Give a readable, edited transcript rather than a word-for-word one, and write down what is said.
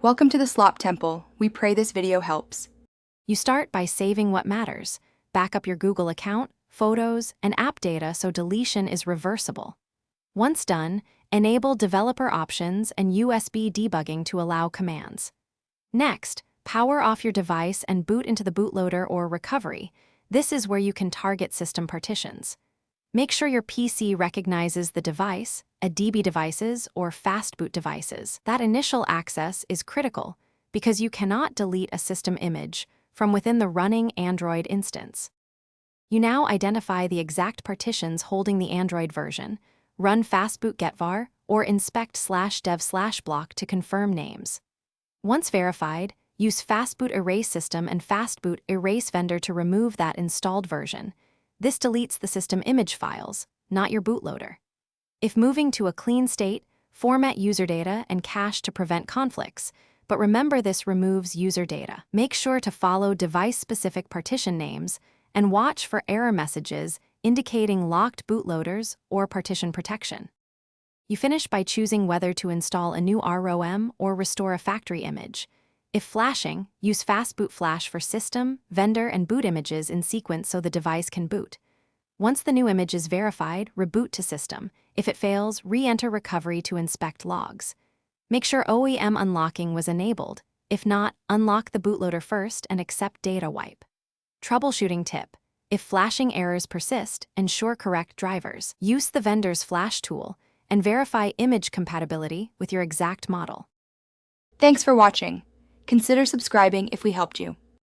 Welcome to the Slop Temple. We pray this video helps. You start by saving what matters. Back up your Google account, photos, and app data so deletion is reversible. Once done, enable developer options and USB debugging to allow commands. Next, power off your device and boot into the bootloader or recovery. This is where you can target system partitions. Make sure your PC recognizes the device, a DB devices, or fast boot devices. That initial access is critical because you cannot delete a system image from within the running Android instance. You now identify the exact partitions holding the Android version, run fastboot getvar, or inspect/dev/block to confirm names. Once verified, use fastboot erase system and fastboot erase vendor to remove that installed version. This deletes the system image files, not your bootloader. If moving to a clean state, format user data and cache to prevent conflicts, but remember this removes user data. Make sure to follow device-specific partition names and watch for error messages indicating locked bootloaders or partition protection. You finish by choosing whether to install a new ROM or restore a factory image. If flashing, use fastboot flash for system, vendor, and boot images in sequence so the device can boot. Once the new image is verified, reboot to system. If it fails, re-enter recovery to inspect logs. Make sure OEM unlocking was enabled. If not, unlock the bootloader first and accept data wipe. Troubleshooting tip: if flashing errors persist, ensure correct drivers. Use the vendor's flash tool and verify image compatibility with your exact model. Thanks for watching. Consider subscribing if we helped you.